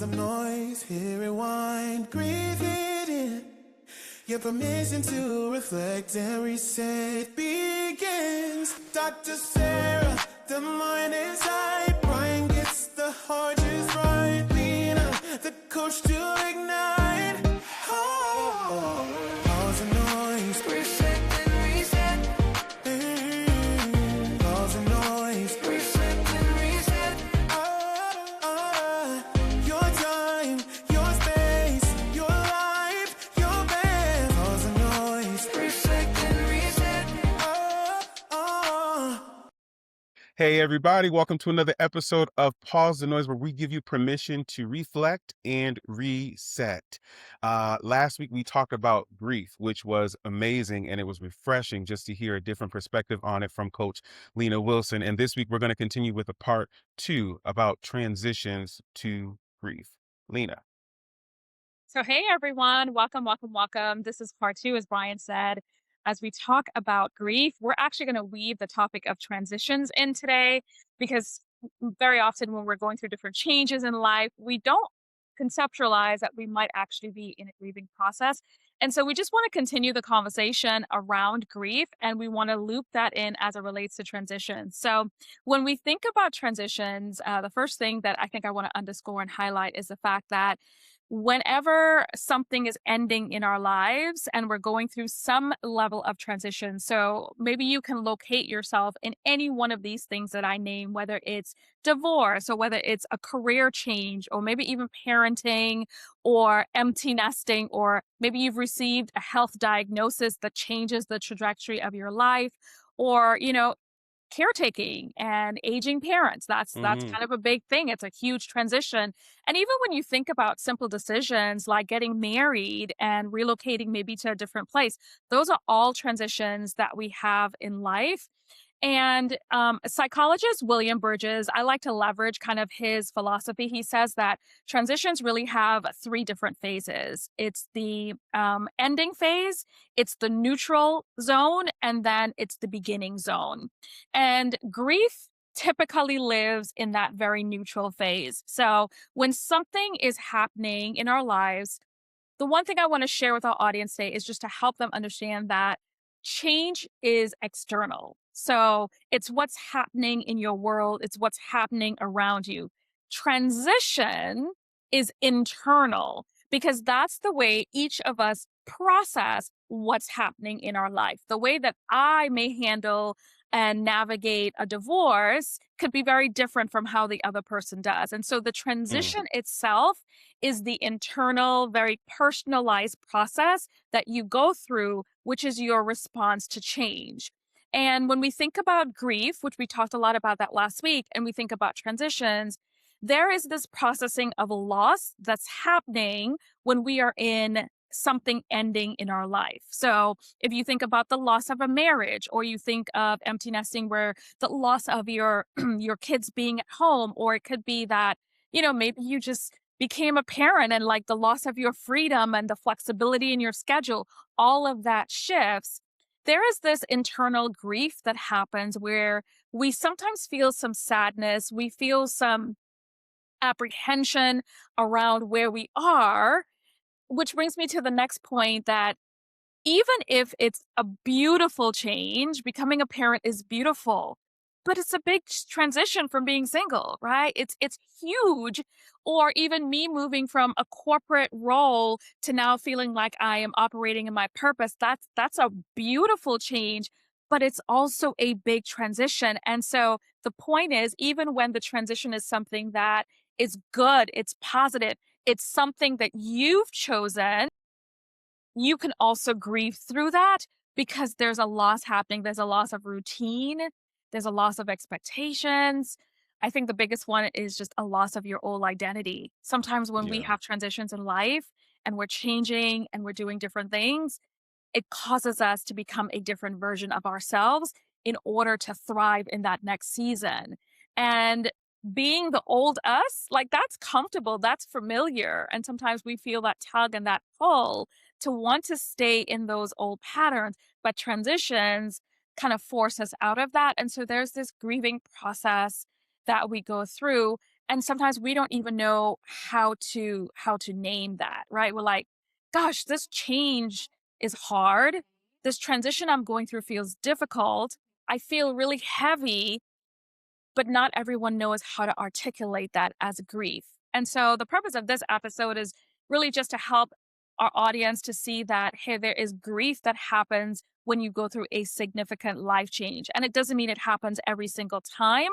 some noise, hit rewind, breathe it in. Your permission to reflect and reset begins. Dr. Saarah, the mind is high. Brian gets the heart just right. Lena, the coach to ignite. Oh, pause the noise, reset and reset. Pause the noise, reset and reset. Your time, your space, your life, your best. Pause the noise, reset and reset. Hey, everybody, welcome to another episode of Pause the Noise, where we give you permission to reflect and reset. Last week, we talked about grief, which was amazing, and it was refreshing just to hear a different perspective on it from Coach Lena Wilson. And this week, we're going to continue with a part 2 about transitions to grief. Lena. So, hey everyone, welcome. This is part 2, as Brian said. As we talk about grief, we're actually going to weave the topic of transitions in today because very often when we're going through different changes in life, we don't conceptualize that we might actually be in a grieving process. And so we just want to continue the conversation around grief, and we want to loop that in as it relates to transitions. So when we think about transitions, the first thing that I think I want to underscore and highlight is the fact that whenever something is ending in our lives and we're going through some level of transition, so maybe you can locate yourself in any one of these things that I name, whether it's divorce or whether it's a career change or maybe even parenting or empty nesting, or maybe you've received a health diagnosis that changes the trajectory of your life, or caretaking and aging parents. That's kind of a big thing. It's a huge transition. And even when you think about simple decisions like getting married and relocating maybe to a different place, those are all transitions that we have in life. And psychologist William Burgess, I like to leverage kind of his philosophy. He says that transitions really have 3 different phases. It's the ending phase, it's the neutral zone, and then it's the beginning zone. And grief typically lives in that very neutral phase. So when something is happening in our lives, the one thing I want to share with our audience today is just to help them understand that change is external. So it's what's happening in your world, it's what's happening around you. Transition is internal because that's the way each of us process what's happening in our life. The way that I may handle and navigate a divorce could be very different from how the other person does. And so the transition itself is the internal, very personalized process that you go through, which is your response to change. And when we think about grief, which we talked a lot about that last week, and we think about transitions, there is this processing of loss that's happening when we are in something ending in our life. So if you think about the loss of a marriage, or you think of empty nesting where the loss of your your kids being at home, or it could be that, maybe you just became a parent and like the loss of your freedom and the flexibility in your schedule, all of that shifts. There is this internal grief that happens where we sometimes feel some sadness, we feel some apprehension around where we are, which brings me to the next point that even if it's a beautiful change, becoming a parent is beautiful, but it's a big transition from being single, right? It's huge. Or even me moving from a corporate role to now feeling like I am operating in my purpose. That's a beautiful change, but it's also a big transition. And so the point is, even when the transition is something that is good, it's positive, it's something that you've chosen, you can also grieve through that because there's a loss happening. There's a loss of routine. There's a loss of expectations. I think the biggest one is just a loss of your old identity. Sometimes when we have transitions in life and we're changing and we're doing different things, it causes us to become a different version of ourselves in order to thrive in that next season. And being the old us, like that's comfortable, that's familiar. And sometimes we feel that tug and that pull to want to stay in those old patterns, but transitions kind of force us out of that. And so there's this grieving process that we go through. And sometimes we don't even know how to name that, right? We're like, gosh, this change is hard. This transition I'm going through feels difficult. I feel really heavy, but not everyone knows how to articulate that as grief. And so the purpose of this episode is really just to help our audience to see that, hey, there is grief that happens when you go through a significant life change. And it doesn't mean it happens every single time,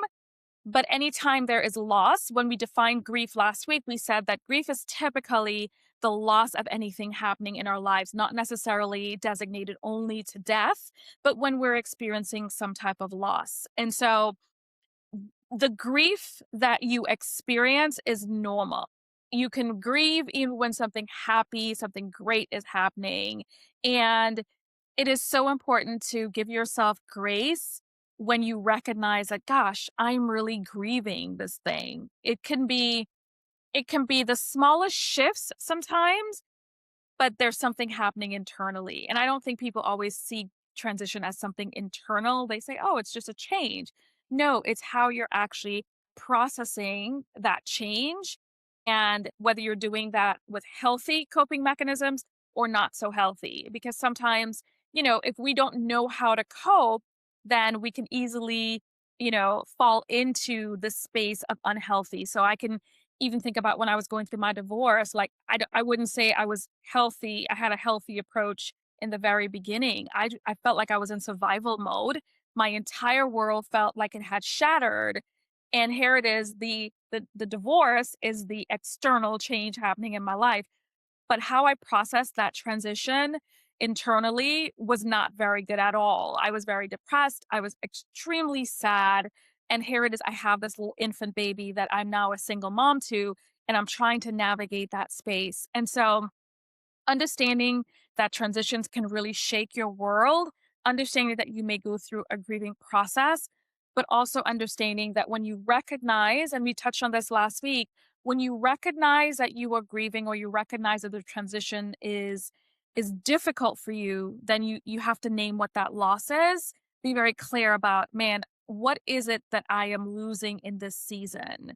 but anytime there is loss, when we defined grief last week, we said that grief is typically the loss of anything happening in our lives, not necessarily designated only to death, but when we're experiencing some type of loss. And so the grief that you experience is normal. You can grieve even when something happy, something great is happening. And it is so important to give yourself grace when you recognize that, gosh, I'm really grieving this thing. It can be the smallest shifts sometimes, but there's something happening internally. And I don't think people always see transition as something internal. They say, oh, it's just a change. No, it's how you're actually processing that change. And whether you're doing that with healthy coping mechanisms or not so healthy. Because sometimes, if we don't know how to cope, then we can easily, fall into the space of unhealthy. So I can even think about when I was going through my divorce, like I wouldn't say I was healthy. I had a healthy approach in the very beginning. I felt like I was in survival mode. My entire world felt like it had shattered. And here it is, the divorce is the external change happening in my life. But how I processed that transition internally was not very good at all. I was very depressed. I was extremely sad. And here it is, I have this little infant baby that I'm now a single mom to, and I'm trying to navigate that space. And so understanding that transitions can really shake your world, understanding that you may go through a grieving process, but also understanding that when you recognize, and we touched on this last week, when you recognize that you are grieving or you recognize that the transition is difficult for you, then you have to name what that loss is. Be very clear about, man, what is it that I am losing in this season?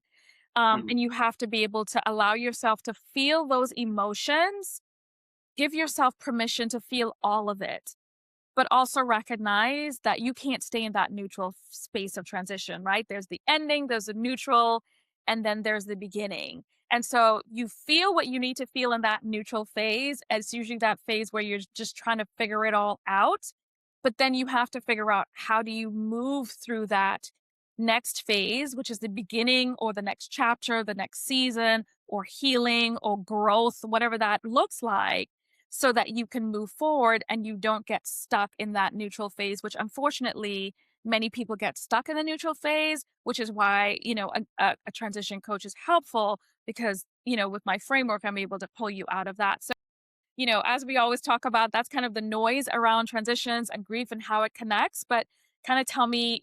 Mhm. And you have to be able to allow yourself to feel those emotions. Give yourself permission to feel all of it, but also recognize that you can't stay in that neutral space of transition, right? There's the ending, there's the neutral, and then there's the beginning. And so you feel what you need to feel in that neutral phase. It's usually that phase where you're just trying to figure it all out. But then you have to figure out, how do you move through that next phase, which is the beginning or the next chapter, the next season, or healing or growth, whatever that looks like, so that you can move forward and you don't get stuck in that neutral phase, which unfortunately many people get stuck in the neutral phase, which is why, a transition coach is helpful, because, with my framework, I'm able to pull you out of that. So, as we always talk about, that's kind of the noise around transitions and grief and how it connects. But kind of tell me,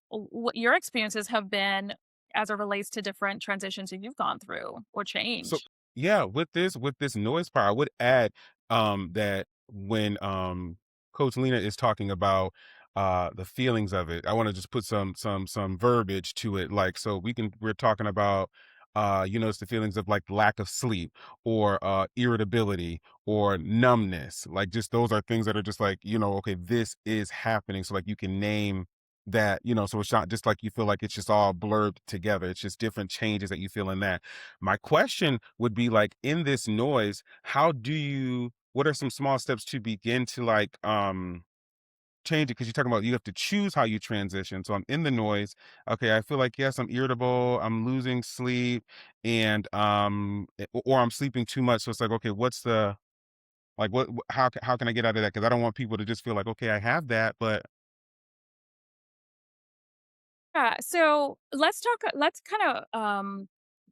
what your experiences have been as it relates to different transitions that you've gone through or So change. yeah, with this noise part, I would add that when Coach Lena is talking about the feelings of it, I want to just put some verbiage to it. Like, so we're talking about it's the feelings of like lack of sleep or irritability or numbness. Like, just those are things that are just like, okay, this is happening. So like you can name that, so it's not just like you feel like it's just all blurred together. It's just different changes that you feel in that. My question would be, like, in this noise, what are some small steps to begin to like change it? Because you're talking about you have to choose how you transition. So I'm in the noise. Okay, I feel like, yes, I'm irritable, I'm losing sleep, and or I'm sleeping too much. So it's like, okay, what's the like how can I get out of that? Because I don't want people to just feel like, okay, I have that, but Yeah, so let's kind of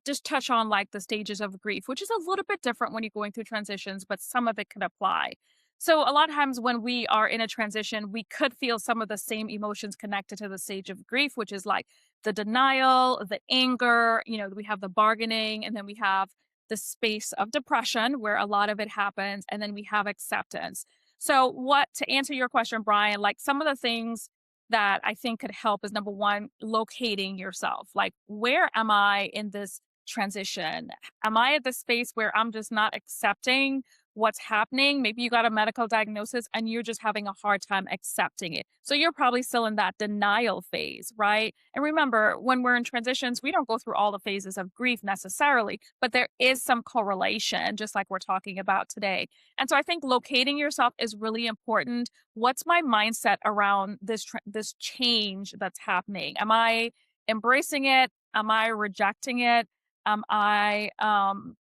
just touch on like the stages of grief, which is a little bit different when you're going through transitions, but some of it could apply. So a lot of times when we are in a transition, we could feel some of the same emotions connected to the stage of grief, which is like the denial, the anger, we have the bargaining, and then we have the space of depression where a lot of it happens, and then we have acceptance. So what to answer your question, Brian, like some of the things that I think could help is number one, locating yourself. Like, where am I in this transition? Am I at the space where I'm just not accepting what's happening? Maybe you got a medical diagnosis and you're just having a hard time accepting it. So you're probably still in that denial phase, right? And remember, when we're in transitions, we don't go through all the phases of grief necessarily, but there is some correlation, just like we're talking about today. And so I think locating yourself is really important. What's my mindset around this change that's happening? Am I embracing it? Am I rejecting it? Am I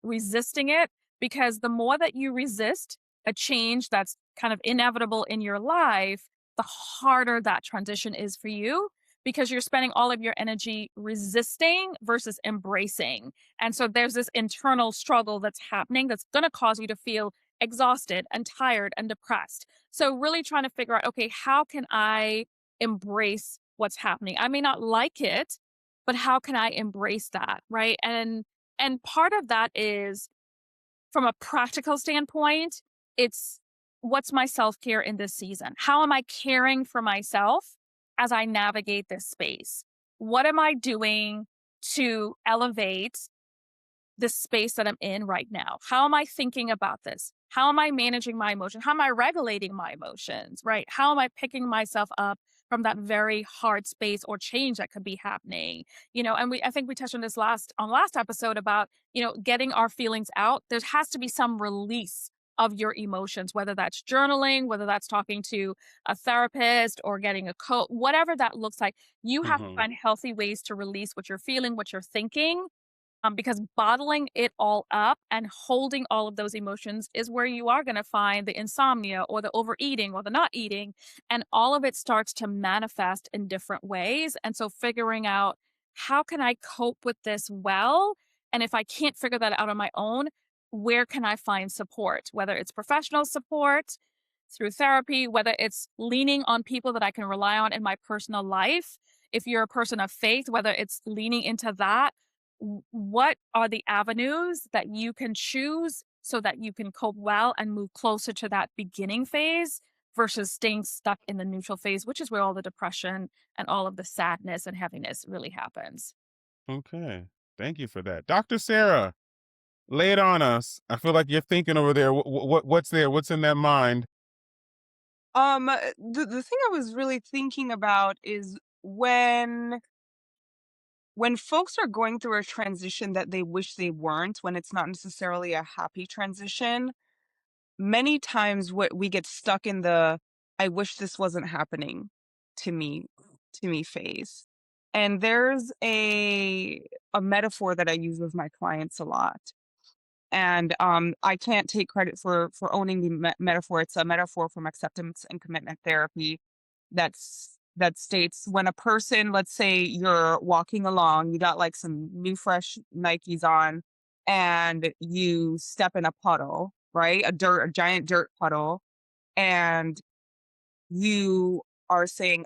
resisting it? Because the more that you resist a change that's kind of inevitable in your life, the harder that transition is for you because you're spending all of your energy resisting versus embracing. And so there's this internal struggle that's happening that's going to cause you to feel exhausted and tired and depressed. So really trying to figure out, okay, how can I embrace what's happening? I may not like it, but how can I embrace that, right? And part of that is from a practical standpoint, it's what's my self-care in this season? How am I caring for myself as I navigate this space? What am I doing to elevate the space that I'm in right now? How am I thinking about this? How am I managing my emotions? How am I regulating my emotions, right? How am I picking myself up from that very hard space or change that could be happening? And I think we touched on this last episode about, getting our feelings out. There has to be some release of your emotions, whether that's journaling, whether that's talking to a therapist or getting a coach, whatever that looks like. You have to Hmm. find healthy ways to release what you're feeling, what you're thinking, because bottling it all up and holding all of those emotions is where you are going to find the insomnia or the overeating or the not eating. And all of it starts to manifest in different ways. And so figuring out, how can I cope with this well? And if I can't figure that out on my own, where can I find support? Whether it's professional support through therapy, whether it's leaning on people that I can rely on in my personal life. If you're a person of faith, whether it's leaning into that, what are the avenues that you can choose so that you can cope well and move closer to that beginning phase versus staying stuck in the neutral phase, which is where all the depression and all of the sadness and heaviness really happens. Okay. Thank you for that. Dr. Sarah, lay it on us. I feel like you're thinking over there. What's there? What's in that mind? The thing I was really thinking about is when folks are going through a transition that they wish they weren't, when it's not necessarily a happy transition, many times what we get stuck in the I wish this wasn't happening to me to me phase. And there's a metaphor that I use with my clients a lot. And I can't take credit for owning the metaphor. It's a metaphor from acceptance and commitment therapy that states when a person, let's say you're walking along, you got like some new fresh Nikes on, and you step in a puddle, right? A giant dirt puddle, and you are saying,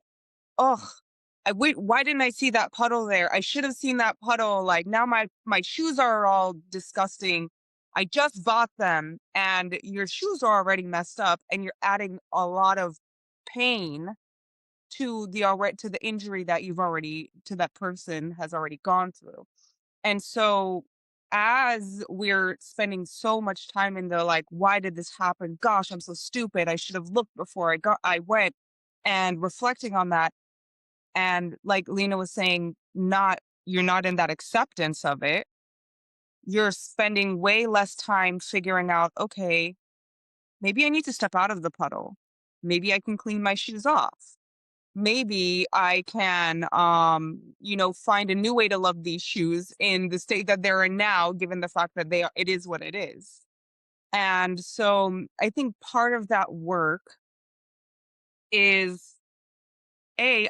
"Oh, why didn't I see that puddle there? I should have seen that puddle. Like now my shoes are all disgusting. I just bought them and your shoes are already messed up and you're adding a lot of pain to the injury that that person has already gone through. And so as we're spending so much time in the like, why did this happen? Gosh, I'm so stupid. I should have looked before I went, and reflecting on that, and like Lena was saying, not you're not in that acceptance of it. You're spending way less time figuring out, okay, maybe I need to step out of the puddle. Maybe I can clean my shoes off. Maybe I can find a new way to love these shoes in the state that they're in now, given the fact that it is what it is. And so I think part of that work is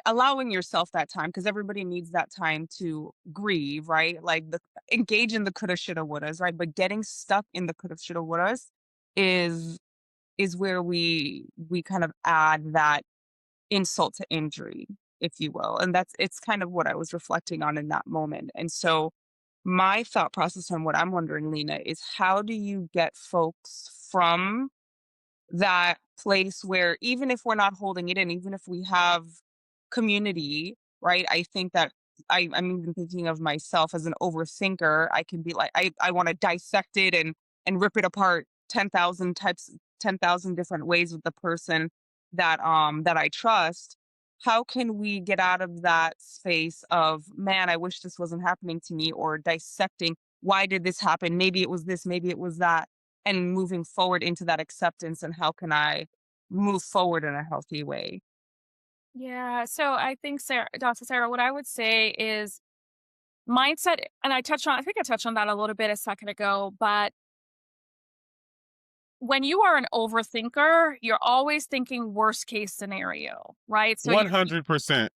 allowing yourself that time, because everybody needs that time to grieve, right? Like the engage in the coulda shoulda wouldas, right? But getting stuck in the coulda shoulda wouldas is is where we kind of add that insult to injury, if you will. And it's kind of what I was reflecting on in that moment. And so my thought process on what I'm wondering, Lena, is how do you get folks from that place where even if we're not holding it in, even if we have community, right? I think that I'm even thinking of myself as an overthinker. I can be like, I want to dissect it and rip it apart 10,000 types, 10,000 different ways with the person that I trust. How can we get out of that space of, man, I wish this wasn't happening to me, or dissecting, why did this happen? Maybe it was this, maybe it was that, and moving forward into that acceptance, and how can I move forward in a healthy way? Yeah. So I think, Dr. Sarah, what I would say is mindset, and I think I touched on that a little bit a second ago, but when you are an overthinker, you're always thinking worst case scenario, right? So you 100%.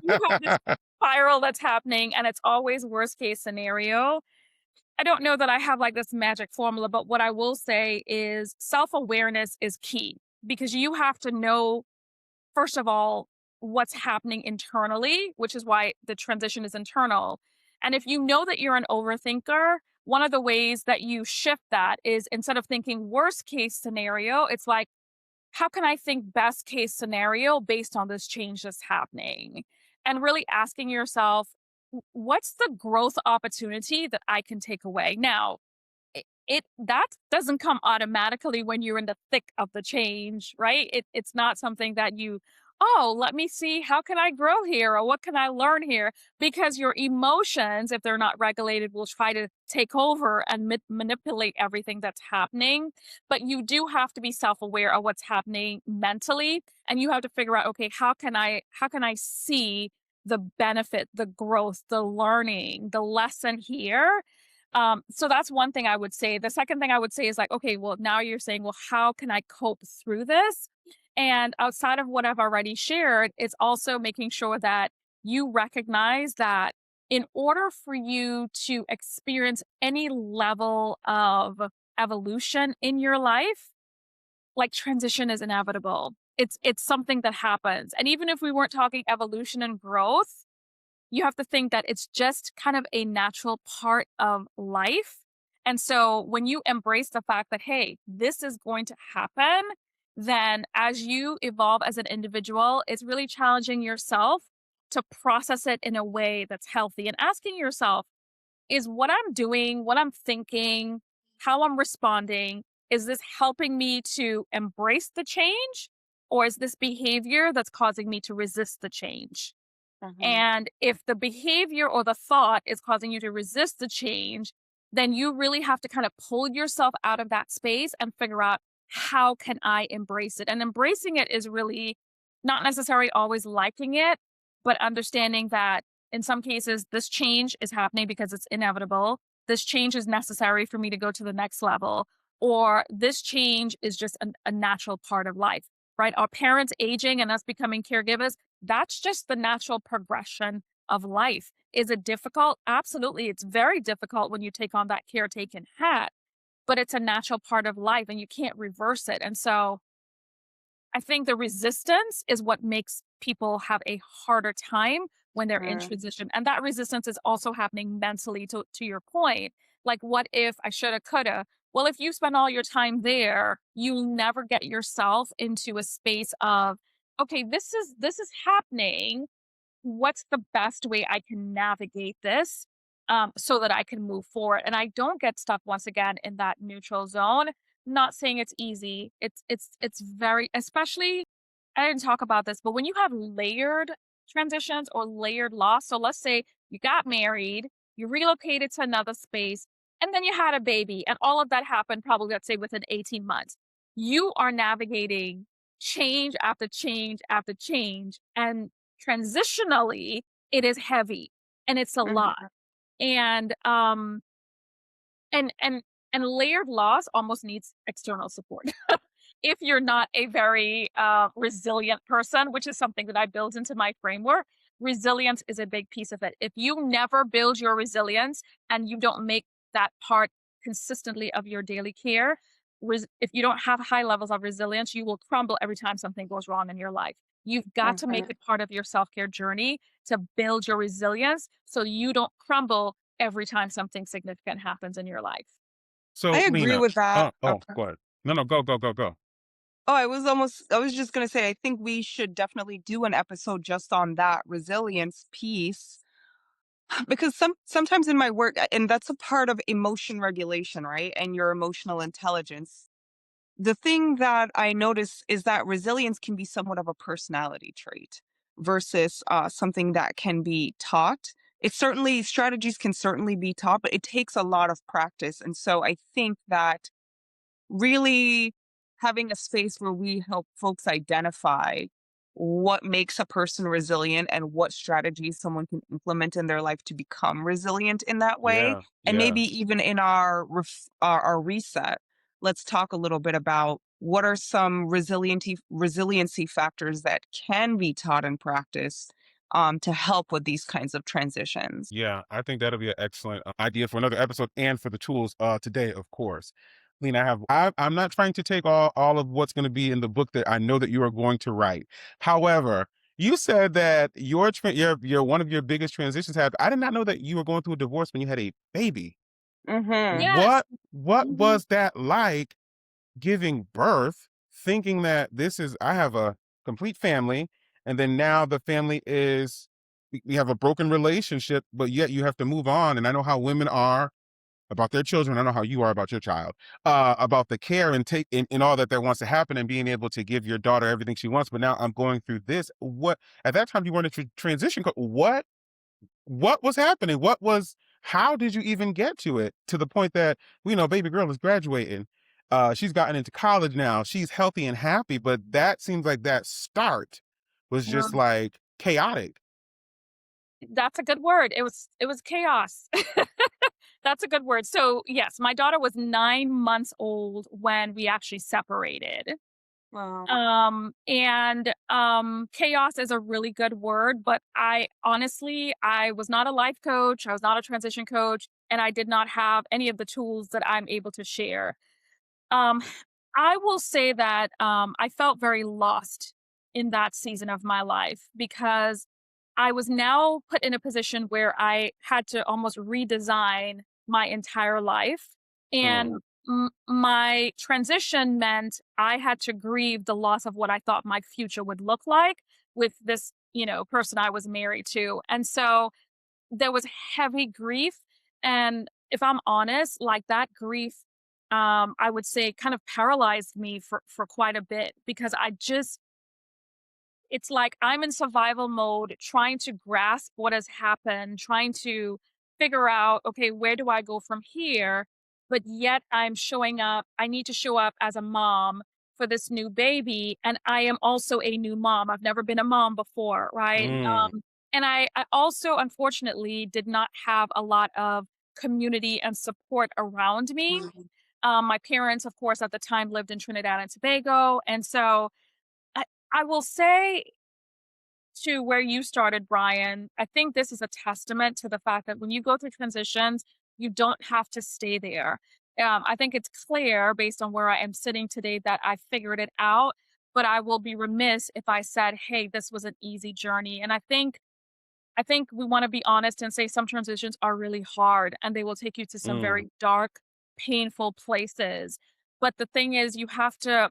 you have this spiral that's happening and it's always worst case scenario. I don't know that I have like this magic formula, but what I will say is self-awareness is key because you have to know, first of all, what's happening internally, which is why the transition is internal. And if you know that you're an overthinker, one of the ways that you shift that is instead of thinking worst case scenario, it's like, how can I think best case scenario based on this change that's happening? And really asking yourself, what's the growth opportunity that I can take away? Now, it that doesn't come automatically when you're in the thick of the change, right? It's not something that you, oh, let me see, how can I grow here or what can I learn here? Because your emotions, if they're not regulated, will try to take over and manipulate everything that's happening. But you do have to be self-aware of what's happening mentally, and you have to figure out, okay, how can I see the benefit, the growth, the learning, the lesson here. So that's one thing I would say. The second thing I would say is like, okay, well, now you're saying, well, how can I cope through this? And outside of what I've already shared, it's also making sure that you recognize that in order for you to experience any level of evolution in your life, like transition is inevitable. It's something that happens. And even if we weren't talking evolution and growth, you have to think that it's just kind of a natural part of life. And so when you embrace the fact that, hey, this is going to happen, then as you evolve as an individual, it's really challenging yourself to process it in a way that's healthy and asking yourself, is what I'm doing, what I'm thinking, how I'm responding, is this helping me to embrace the change? Or is this behavior that's causing me to resist the change? Mhm. And if the behavior or the thought is causing you to resist the change, then you really have to kind of pull yourself out of that space and figure out, how can I embrace it? And embracing it is really not necessarily always liking it, but understanding that in some cases, this change is happening because it's inevitable. This change is necessary for me to go to the next level, or this change is just a natural part of life, right? Our parents aging and us becoming caregivers, that's just the natural progression of life. Is it difficult? Absolutely. It's very difficult when you take on that caretaking hat, but it's a natural part of life and you can't reverse it. And so I think the resistance is what makes people have a harder time when they're in Sure. transition. And that resistance is also happening mentally, to your point. Like, what if I shoulda, coulda? Well, if you spend all your time there, you'll never get yourself into a space of, okay, this is happening, what's the best way I can navigate this, so that I can move forward and I don't get stuck once again in that neutral zone. Not saying it's easy. It's very, especially, I didn't talk about this, but when you have layered transitions or layered loss. So let's say you got married, you relocated to another space, and then you had a baby, and all of that happened probably, let's say, within 18 months. You are navigating change after change after change. And transitionally, it is heavy and it's a lot. Mhm. And and and and layered loss almost needs external support. If you're not a very resilient person, which is something that I build into my framework, resilience is a big piece of it. If you never build your resilience and you don't make that part consistently of your daily care, if you don't have high levels of resilience, you will crumble every time something goes wrong in your life. You've got to make Mhm. it part of your self care journey to build your resilience so you don't crumble every time something significant happens in your life. I So, agree Lena, with that. oh, go ahead. No, no, go, go, go, go. Oh, I was just gonna say, I think we should definitely do an episode just on that resilience piece because sometimes in my work, and that's a part of emotion regulation, right? And your emotional intelligence. The thing that I notice is that resilience can be somewhat of a personality trait versus something that can be taught. It certainly, strategies can certainly be taught, but it takes a lot of practice. And so I think that really having a space where we help folks identify what makes a person resilient and what strategies someone can implement in their life to become resilient in that way. Yeah, And maybe yeah. even in our reset, let's talk a little bit about what are some resiliency factors that can be taught and practiced to help with these kinds of transitions. Yeah, I think that'll be an excellent idea for another episode and for the tools today, of course. Lena, I'm not trying to take all of what's going to be in the book that I know that you are going to write. However, you said that your one of your biggest transitions have. I did not know that you were going through a divorce when you had a baby. Hmm. Yes. What Mhm. was that like giving birth, thinking that I have a complete family, and then now the family is, we have a broken relationship, but yet you have to move on. And I know how women are about their children. I know how you are about your child, about the care and take in all that wants to happen and being able to give your daughter everything she wants. But now I'm going through this. What at that time you weren't a transition. What was happening? How did you even get to it? To the point that, we know, baby girl is graduating. She's gotten into college now. She's healthy and happy, but that seems like that start was just like chaotic. That's a good word. It was chaos. That's a good word. So, yes, my daughter was 9 months old when we actually separated. Wow. Chaos is a really good word, but I was not a life coach, I was not a transition coach, and I did not have any of the tools that I'm able to share. Um, I will say that, I felt very lost in that season of my life because I was now put in a position where I had to almost redesign my entire life. Mm, And my transition meant I had to grieve the loss of what I thought my future would look like with this, person I was married to. And so there was heavy grief. And if I'm honest, like that grief, I would say kind of paralyzed me for quite a bit because it's like I'm in survival mode, trying to grasp what has happened, trying to figure out, okay, where do I go from here? But yet I'm showing up. I need to show up as a mom for this new baby. And I am also a new mom. I've never been a mom before, right? mm, And I also, unfortunately, did not have a lot of community and support around me. Mhm. My parents, of course, at the time lived in Trinidad and Tobago. And so I, I will say to where you started, Brian, I think this is a testament to the fact that when you go through transitions, you don't have to stay there. I think it's clear based on where I am sitting today that I figured it out, but I will be remiss if I said, hey, this was an easy journey. And I think we wanna be honest and say some transitions are really hard, and they will take you to some mm, very dark, painful places. But the thing is you have to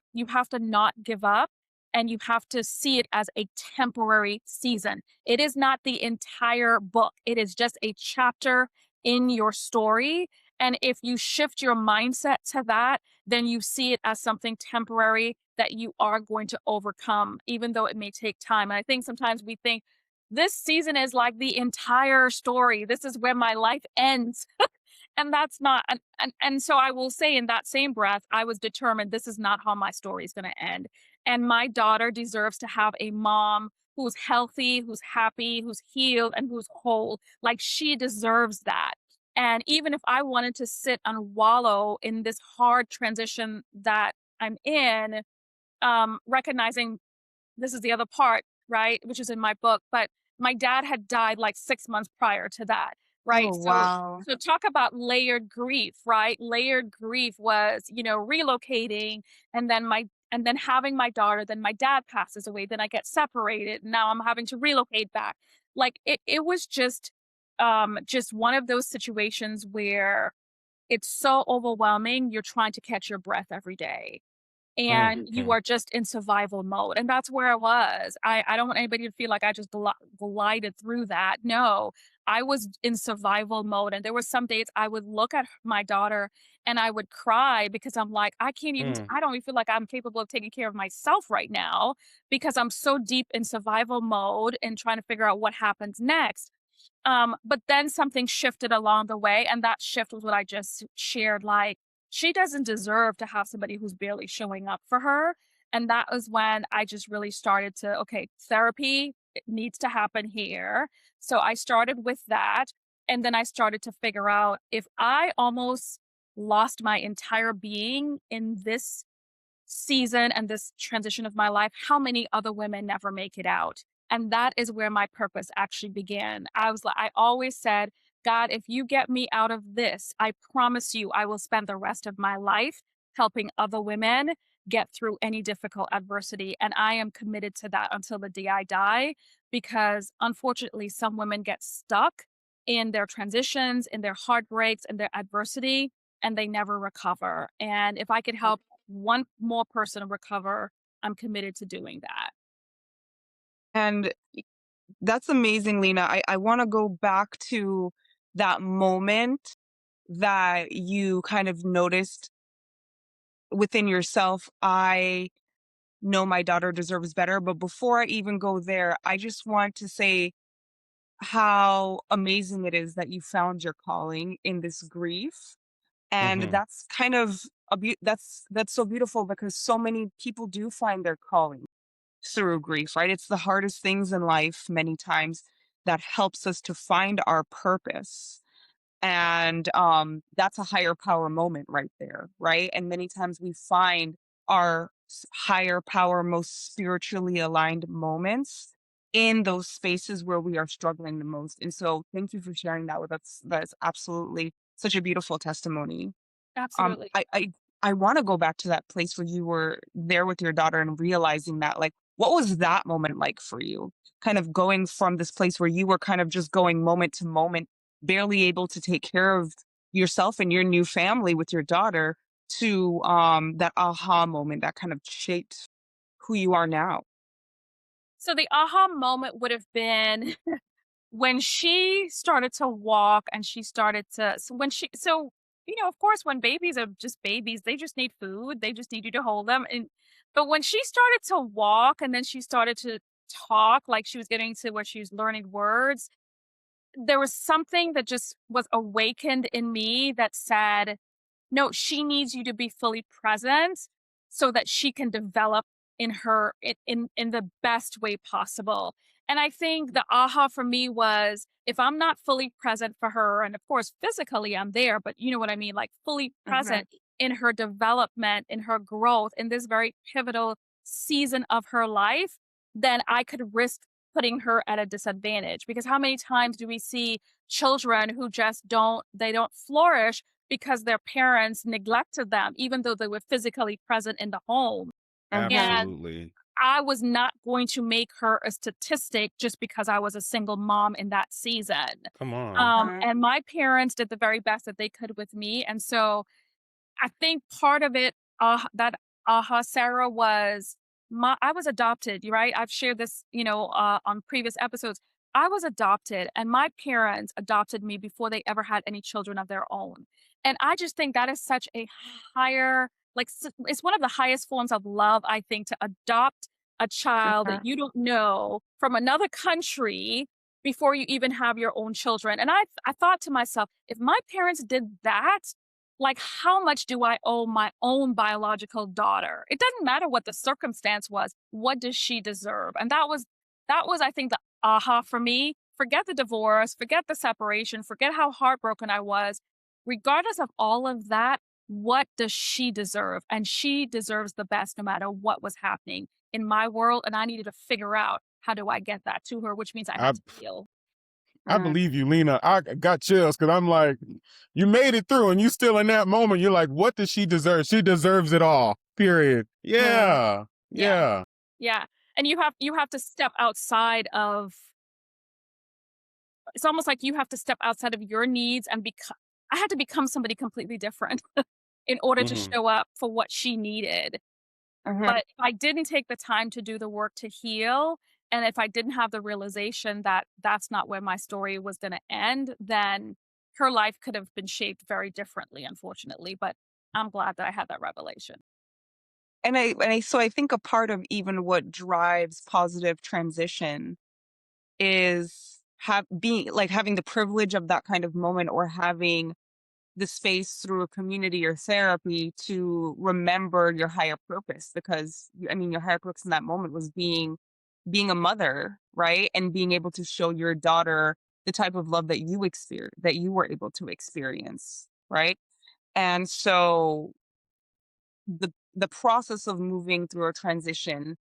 not give up, and you have to see it as a temporary season. It is not the entire book. It is just a chapter in your story, and if you shift your mindset to that, then you see it as something temporary that you are going to overcome, even though it may take time. And I think sometimes we think, this season is like the entire story. This is where my life ends. And that's not and so I will say in that same breath, I was determined this is not how my story is gonna end. And my daughter deserves to have a mom who's healthy, who's happy, who's healed, and who's whole. Like she deserves that. And even if I wanted to sit and wallow in this hard transition that I'm in, recognizing this is the other part, right, which is in my book, but my dad had died, like, 6 months prior to that, right? Oh, So wow. so talk about layered grief, right? Layered grief was, relocating and then having my daughter, then my dad passes away, then I get separated, and now I'm having to relocate back. Like, it was just one of those situations where it's so overwhelming, you're trying to catch your breath every day. and you mm. are just in survival mode. And that's where I was. I don't want anybody to feel like I just glided through that. No, I was in survival mode. And there were some days I would look at my daughter and I would cry because I'm like, Mm. I don't even feel like I'm capable of taking care of myself right now because I'm so deep in survival mode and trying to figure out what happens next. But then something shifted along the way, and that shift was what I just shared. Like, she doesn't deserve to have somebody who's barely showing up for her. And that was when I just really started to, okay, therapy it needs to happen here. So I started with that. And then I started to figure out if I almost lost my entire being in this season and this transition of my life, how many other women never make it out? And that is where my purpose actually began. I always said, God, if you get me out of this, I promise you I will spend the rest of my life helping other women get through any difficult adversity. And I am committed to that until the day I die, because unfortunately, some women get stuck in their transitions, in their heartbreaks, and their adversity, and they never recover. And if I could help one more person recover, I'm committed to doing that. And that's amazing, Lena. I want to go back to that moment that you kind of noticed within yourself. I know my daughter deserves better. But before I even go there, I just want to say how amazing it is that you found your calling in this grief. And Mhm. that's kind of that's so beautiful because so many people do find their calling through grief, right? It's the hardest things in life many times that helps us to find our purpose. And that's a higher power moment right there, right? And many times we find our higher power, most spiritually aligned moments in those spaces where we are struggling the most. And so thank you for sharing that with us. That's absolutely such a beautiful testimony. Um, Absolutely. I I I wanna go back to that place where you were there with your daughter and realizing that, like, what was that moment like for you? Kind of going from this place where you were kind of just going moment to moment, barely able to take care of yourself and your new family with your daughter to, that aha moment that kind of shaped who you are now. So the aha moment would have been when she started to walk and she started to of course when babies are just babies, they just need food, they just need you to hold them. And but when she started to walk and then she started to talk, like she was getting to where she was learning words, there was something that just was awakened in me that said, no, she needs you to be fully present so that she can develop in her in the best way possible. And I think the aha for me was if I'm not fully present for her, and of course physically I'm there, but you know what I mean, like fully Mhm. present in her development, in her growth, in this very pivotal season of her life, then I could risk putting her at a disadvantage. Because how many times do we see children who just don't flourish because their parents neglected them, even though they were physically present in the home. Mhm. And Absolutely. I was not going to make her a statistic just because I was a single mom in that season. Come on. Mhm. And my parents did the very best that they could with me. And so I think part of it, that aha, Sarah, was I was adopted, right? I've shared this, on previous episodes. I was adopted, and my parents adopted me before they ever had any children of their own. And I just think that is such a higher, it's one of the highest forms of love, I think, to adopt a child Mhm. that you don't know from another country before you even have your own children. And I thought to myself, if my parents did that, like, how much do I owe my own biological daughter? It doesn't matter what the circumstance was. What does she deserve? And that was, I think, the aha for me. Forget the divorce, forget the separation, forget how heartbroken I was. Regardless of all of that, what does she deserve? And she deserves the best no matter what was happening in my world. And I needed to figure out how do I get that to her, which means I I had to heal. I Mhm. believe you, Lena. I got chills because I'm like, you made it through, and you still in that moment. You're like, what does she deserve? She deserves it all. Period. Mhm. Yeah. Yeah. Yeah. Yeah. And you have to step outside of it's almost like you have to step outside of your needs and become I had to become somebody completely different in order to Hmm. show up for what she needed. But if I didn't take the time to do the work to heal, and if I didn't have the realization that that's not where my story was gonna end, then her life could have been shaped very differently, unfortunately, but I'm glad that I had that revelation. And I think a part of even what drives positive transition is having the privilege of that kind of moment, or having the space through a community or therapy to remember your higher purpose. Because I mean, your higher purpose in that moment was being a mother, right? And being able to show your daughter the type of love that you were able to experience, right? And so the process of moving through a transition,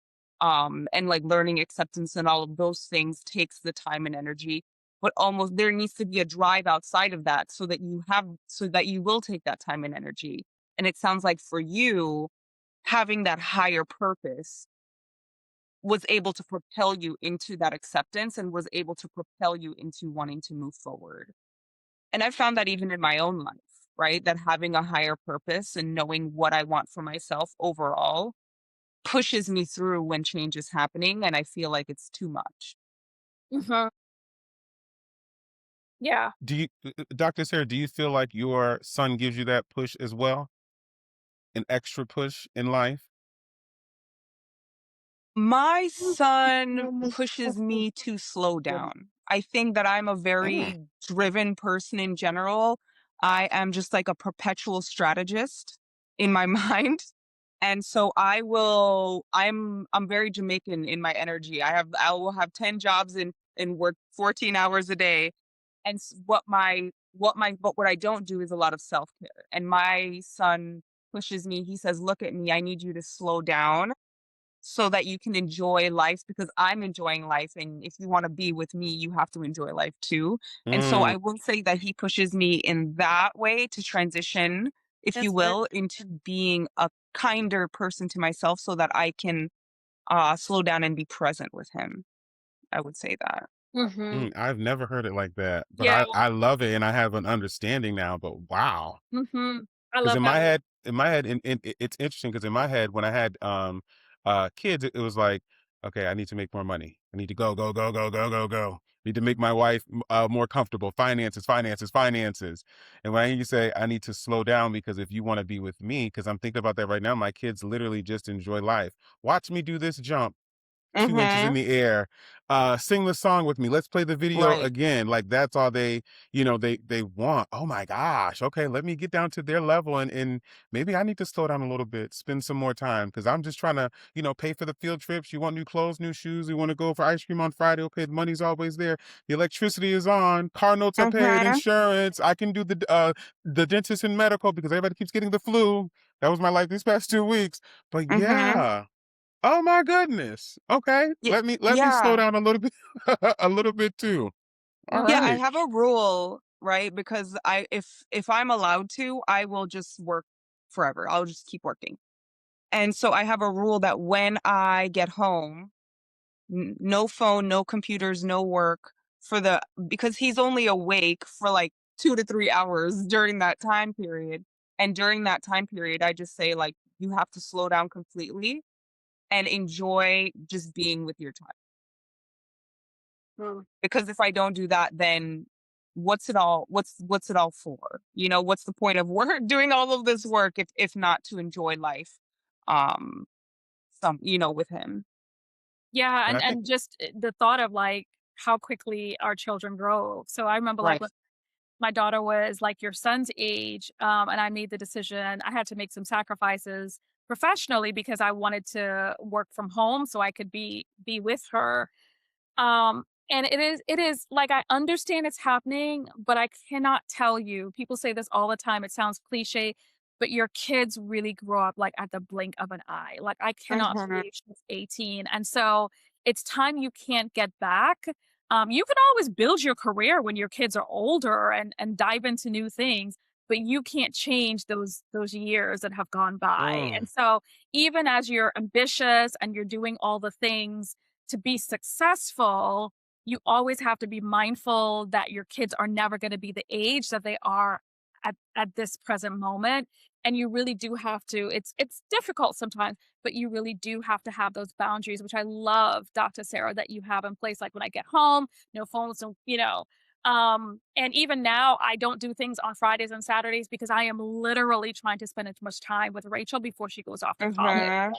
and like learning acceptance and all of those things takes the time and energy, but almost there needs to be a drive outside of that, so that you will take that time and energy. And it sounds like for you, having that higher purpose was able to propel you into that acceptance, and was able to propel you into wanting to move forward. And I found that even in my own life, right? That having a higher purpose and knowing what I want for myself overall pushes me through when change is happening and I feel like it's too much. Mhm. Yeah. Do you, Dr. Sarah, do you feel like your son gives you that push as well? An extra push in life? My son pushes me to slow down. I think that I'm a Mm, very driven person in general. I am just like a perpetual strategist in my mind. And so I'm very Jamaican in my energy. I will have 10 jobs and work 14 hours a day. And but what I don't do is a lot of self-care. And my son pushes me. He says, "Look at me. I need you to slow down so that you can enjoy life, because I'm enjoying life. And if you want to be with me, you have to enjoy life too." And so mm, I will say that he pushes me in that way to transition, if you That's very will, into being a kinder person to myself, so that I can slow down and be present with him. I would say that. Mhm. I've never heard it like that, but Yeah. I love it and I have an understanding now. But wow. Mhm. I 'Cause love that. in my head, and it's interesting because in my head, when I had, kids, it was like, "Okay, I need to make more money. I need to go, go, go, go, go, go, go. Need to make my wife, more comfortable. Finances, finances, finances." And when I hear you say, "I need to slow down because if you wanna be with me," because 'cause I'm thinking about that right now, my kids literally just enjoy life. "Watch me do this jump." 2 inches in Mhm. the air, sing the song with me, let's play the video Right. again, like, that's all they, they want. Oh my gosh, okay, let me get down to their level, and maybe I need to slow down a little bit, spend some more time because 'cause I'm just trying to, pay for the field trips. You want new clothes, new shoes, you wanna go for ice cream on Friday, okay, the money's always there, the electricity is on, car notes are paid, Mhm. insurance, I can do the dentist and medical because everybody keeps getting the flu. That was my life these past 2 weeks, but Mhm. yeah. Oh my goodness. Okay. Yeah. Let me slow Yeah. down a little bit a little bit too. All Yeah, I right. have a rule, right? Because if I'm allowed to, I will just work forever. I'll just keep working. And so I have a rule that when I get home, no phone, no computers, no work because he's only awake for like 2 to 3 hours during that time period. And during that time period, I just say like, you have to slow down completely and enjoy just being with your child. Mm. Because if I don't do that, then what's it all for? What's the point of work doing all of this work if not to enjoy life? Um with him. Yeah, And and I think and just, the thought of, like, how quickly our children grow. So I remember, like, Right. when my daughter was, like, your son's age, and I made the decision I had to make some sacrifices professionally because I wanted to work from home so I could be with her. And it is like I understand it's happening, but I cannot tell you. People say this all the time. It sounds cliche, but your kids really grow up like at the blink of an eye. Like I cannot Mhm. believe she's 18. And so it's time you can't get back. You can always build your career when your kids are older and dive into new things, but you can't change those years that have gone by. mm, And so even as you're ambitious and you're doing all the things to be successful, you always have to be mindful that your kids are never gonna be the age that they are at this present moment. And you really do have to, it's difficult sometimes, but you really do have to have those boundaries, which I love, Dr. Saarah, that you have in place. Like when I get home, no phones, no, and even now I don't do things on Fridays and Saturdays because I am literally trying to spend as much time with Rachel before she goes off to college. Mhm.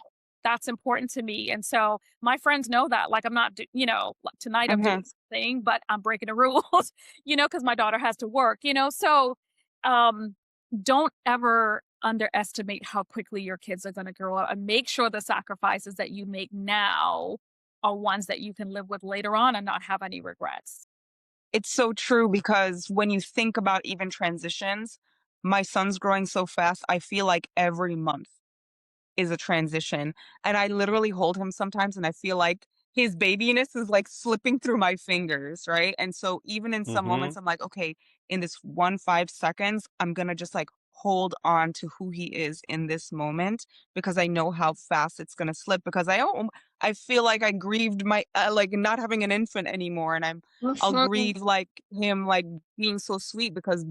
That's important to me. And so my friends know that. Like I'm not, like tonight I'm Mhm. doing something, but I'm breaking the rules, because my daughter has to work, So um, don't ever underestimate how quickly your kids are going to grow up, and make sure the sacrifices that you make now are ones that you can live with later on and not have any regrets. It's so true because when you think about even transitions, my son's growing so fast, I feel like every month is a transition. And I literally hold him sometimes and I feel like his babiness is like slipping through my fingers, right? And so even in some Mm-hmm. moments, I'm like, okay, in this 1 5 seconds, I'm gonna just like hold on to who he is in this moment because I know how fast it's gonna slip. Because I feel like I grieved my like not having an infant anymore, and I'll Mhm. grieve like him like being so sweet because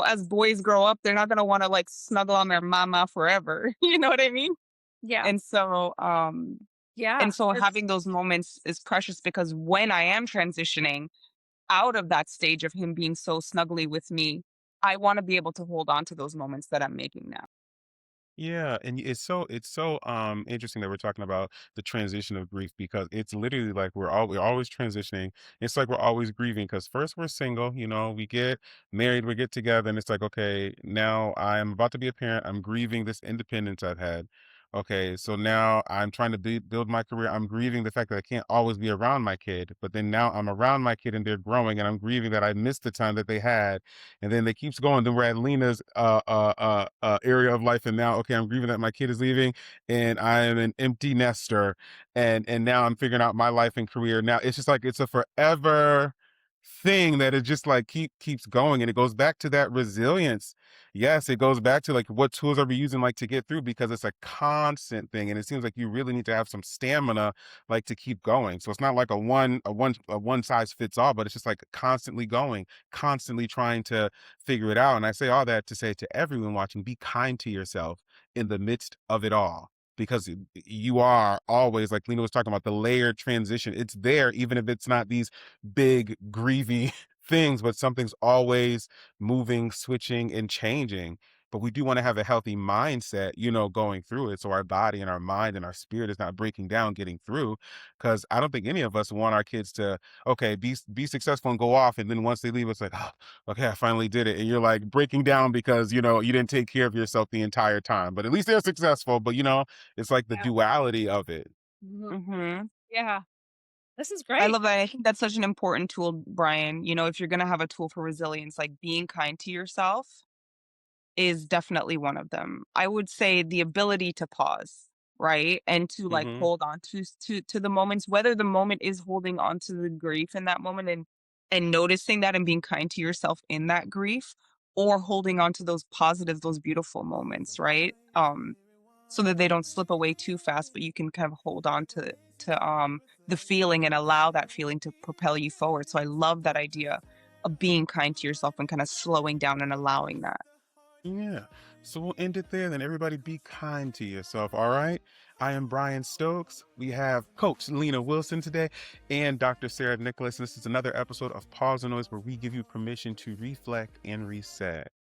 as boys grow up, they're not gonna want to like snuggle on their mama forever. You know what I mean? Yeah. And so, Yeah. having those moments is precious because when I am transitioning out of that stage of him being so snuggly with me, I want to be able to hold on to those moments that I'm making now. Yeah, and it's so interesting that we're talking about the transition of grief because it's literally like we're always transitioning. It's like we're always grieving because first we're single, we get married, we get together, and it's like, okay, now I'm about to be a parent. I'm grieving this independence I've had. Okay, so now I'm trying to build my career. I'm grieving the fact that I can't always be around my kid, but then now I'm around my kid and they're growing, and I'm grieving that I missed the time that they had, and then it keeps going. Then we're at Lena's area of life, and now okay, I'm grieving that my kid is leaving, and I am an empty nester, and now I'm figuring out my life and career. Now it's just like it's a forever thing that it just like keeps going, and it goes back to that resilience. Yes, it goes back to like what tools are we using like to get through because it's a constant thing, and it seems like you really need to have some stamina like to keep going. So it's not like a one size fits all, but it's just like constantly going, constantly trying to figure it out. And I say all that to say to everyone watching, be kind to yourself in the midst of it all. Because you are always, like Lena was talking about, the layered transition. It's there, even if it's not these big, grievy things, but something's always moving, switching, and changing. But we do want to have a healthy mindset, going through it. So our body and our mind and our spirit is not breaking down, getting through. Because I don't think any of us want our kids to, okay, be successful and go off. And then once they leave, it's like, oh, okay, I finally did it. And you're like breaking down because, you didn't take care of yourself the entire time. But at least they're successful. But, it's like the Yeah. duality of it. Mhm. Hmm. Yeah. This is I great. love that. I think that's such an important tool, Brian. If you're going to have a tool for resilience, like being kind to yourself is definitely one of them. I would say the ability to pause, right? And to like Hmm. hold on to the moments, whether the moment is holding on to the grief in that moment and noticing that and being kind to yourself in that grief, or holding on to those positive, those beautiful moments, right? So that they don't slip away too fast, but you can kind of hold on to the feeling and allow that feeling to propel you forward. So I love that idea of being kind to yourself and kind of slowing down and allowing that. Yeah. So we'll end it there. Then everybody be kind to yourself. All right. I am Brian Stokes. We have Coach Lena Wilson today and Dr. Saarah Nicolas. This is another episode of Pause and Noise where we give you permission to reflect and reset.